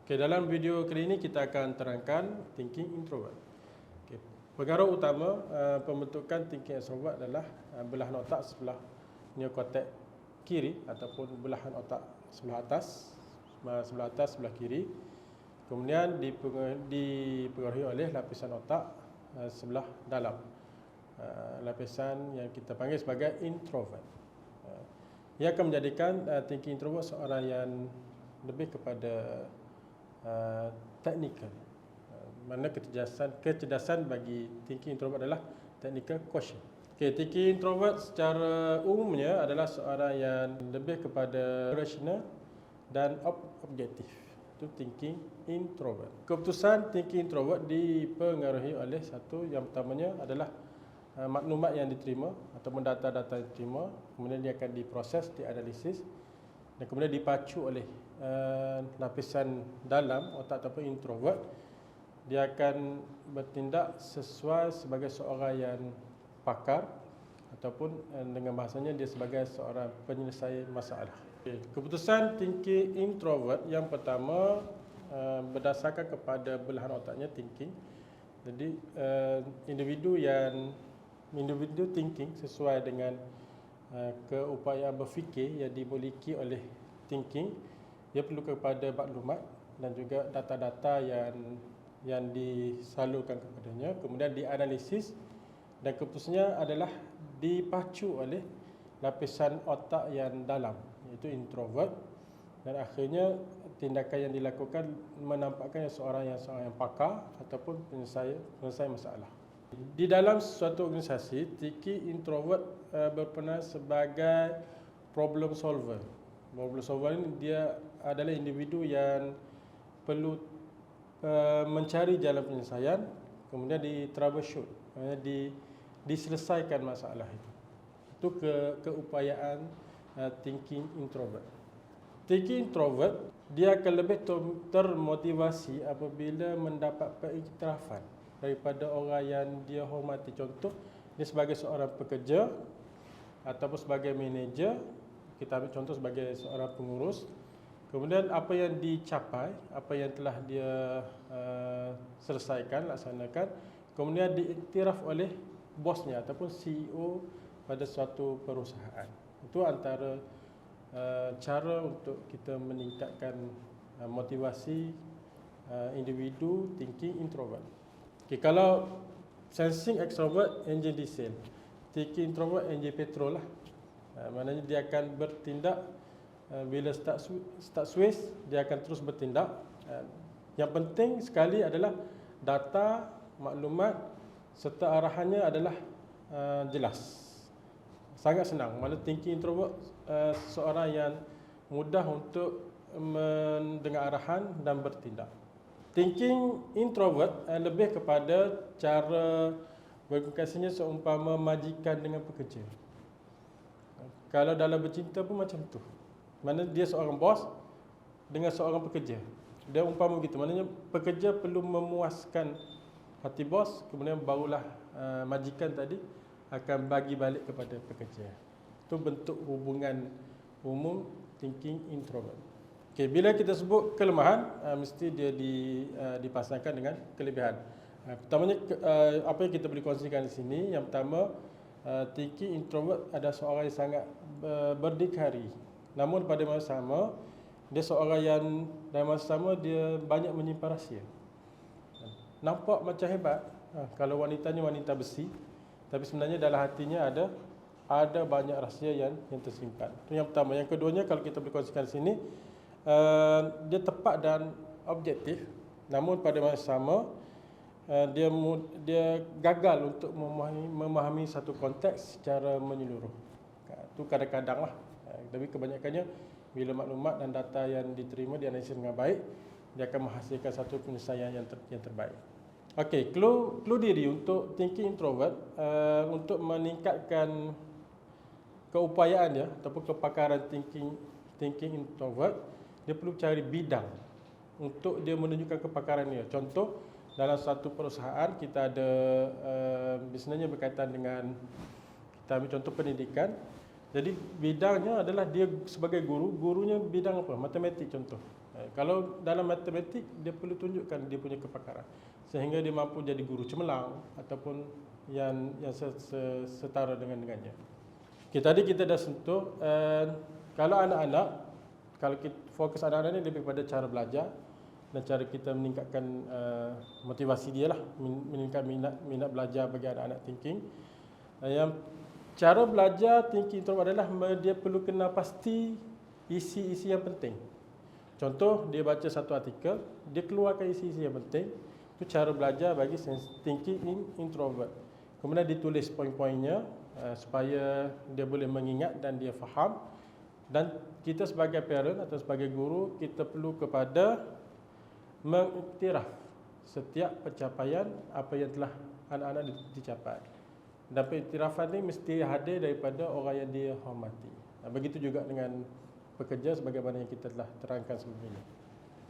Okay, dalam video kali ini kita akan terangkan thinking introvert. Okay. Pengaruh utama pembentukan thinking introvert adalah belahan otak sebelah neokortex kiri ataupun belahan otak sebelah atas, sebelah kiri. Kemudian dipengaruhi oleh lapisan otak sebelah dalam, lapisan yang kita panggil sebagai introvert. Ia akan menjadikan thinking introvert seorang yang lebih kepada technical. Mana kecerdasan bagi thinking introvert adalah technical quotient. Okay, thinking introvert secara umumnya adalah seorang yang lebih kepada rational dan objektif. Itu thinking introvert. Keputusan thinking introvert dipengaruhi oleh satu, yang pertamanya adalah maklumat yang diterima ataupun data-data yang diterima, kemudian dia akan diproses, dianalisis dan kemudian dipacu oleh lapisan dalam otak ataupun introvert. Dia akan bertindak sesuai sebagai seorang yang pakar ataupun dengan bahasanya dia sebagai seorang penyelesai masalah. Keputusan thinking introvert yang pertama berdasarkan kepada belahan otaknya thinking. Jadi individu thinking sesuai dengan keupayaan berfikir yang dimiliki oleh thinking. Dia perlu kepada maklumat dan juga data-data yang disalurkan kepadanya, kemudian dianalisis dan keputusannya adalah dipacu oleh lapisan otak yang dalam, iaitu introvert, dan akhirnya tindakan yang dilakukan menampakkan seorang yang pakar ataupun penyelesai masalah. Di dalam suatu organisasi, thinking introvert berperan sebagai problem solver. Problem solver ini dia adalah individu yang perlu mencari jalan penyelesaian, kemudian di troubleshoot, diselesaikan masalah itu. Itu keupayaan thinking introvert. Thinking introvert dia akan lebih termotivasi apabila mendapat pengiktirafan daripada orang yang dia hormati. Contoh, dia sebagai seorang pekerja ataupun sebagai manager, kita ambil contoh sebagai seorang pengurus, kemudian apa yang dicapai, apa yang telah dia selesaikan, laksanakan, kemudian diiktiraf oleh bosnya ataupun CEO pada suatu perusahaan. Itu antara cara untuk kita meningkatkan motivasi individu thinking introvert. Okay, kalau sensing extrovert, engine diesel. Thinking introvert, engine petrol lah. Maknanya dia akan bertindak bila start switch, dia akan terus bertindak. Yang penting sekali adalah data, maklumat serta arahannya adalah jelas. Sangat senang. Mana thinking introvert seorang yang mudah untuk mendengar arahan dan bertindak. Thinking introvert lebih kepada cara berkomunikasinya seumpama majikan dengan pekerja. Kalau dalam bercinta pun macam tu. Mana dia seorang bos dengan seorang pekerja. Dia umpama begitu. Maknanya pekerja perlu memuaskan hati bos, kemudian barulah majikan tadi akan bagi balik kepada pekerja. Itu bentuk hubungan umum thinking introvert. Okay, bila kita sebut kelemahan, mesti dia dipasangkan dengan kelebihan. Pertamanya apa yang kita boleh kongsikan di sini, yang pertama, thinking introvert adalah seorang yang sangat berdikari. Namun pada masa sama, dia seorang yang dalam masa sama dia banyak menyimpan rahsia. Nampak macam hebat kalau wanitanya wanita besi, tapi sebenarnya dalam hatinya ada banyak rahsia yang tersimpan. Itu yang pertama. Yang keduanya, kalau kita boleh kongsikan di sini, dia tepat dan objektif. Namun pada masa sama, dia gagal untuk memahami satu konteks secara menyeluruh. Itu kadang-kadang lah. Tapi kebanyakannya bila maklumat dan data yang diterima dianalisis dengan baik, dia akan menghasilkan satu penyelesaian yang terbaik. Okey, clue diri untuk thinking introvert untuk meningkatkan keupayaan dia ataupun kepakaran thinking introvert, dia perlu cari bidang untuk dia menunjukkan kepakaran dia. Contoh, dalam satu perusahaan kita ada bisnesnya berkaitan dengan, kita ambil contoh pendidikan. Jadi bidangnya adalah dia sebagai gurunya bidang apa? Matematik contoh. Kalau dalam matematik, dia perlu tunjukkan dia punya kepakaran sehingga dia mampu jadi guru cemerlang ataupun yang setara dengannya. Okay, tadi kita dah sentuh kalau anak-anak, kalau kita fokus anak-anak ni lebih pada cara belajar dan cara kita meningkatkan motivasi dia lah, meningkatkan minat belajar bagi anak-anak thinking. Yang cara belajar thinking introvert adalah dia perlu kenal pasti isi-isi yang penting. Contoh, dia baca satu artikel, dia keluarkan isi-isi yang penting. Itu cara belajar bagi thinking introvert. Kemudian ditulis poin-poinnya supaya dia boleh mengingat dan dia faham. Dan kita sebagai parent atau sebagai guru, kita perlu kepada mengiktiraf setiap pencapaian apa yang telah anak-anak dicapai. Dan pengiktirafan ini mesti hadir daripada orang yang dia hormati. Begitu juga dengan pekerja sebagaimana yang kita telah terangkan sebelum ini.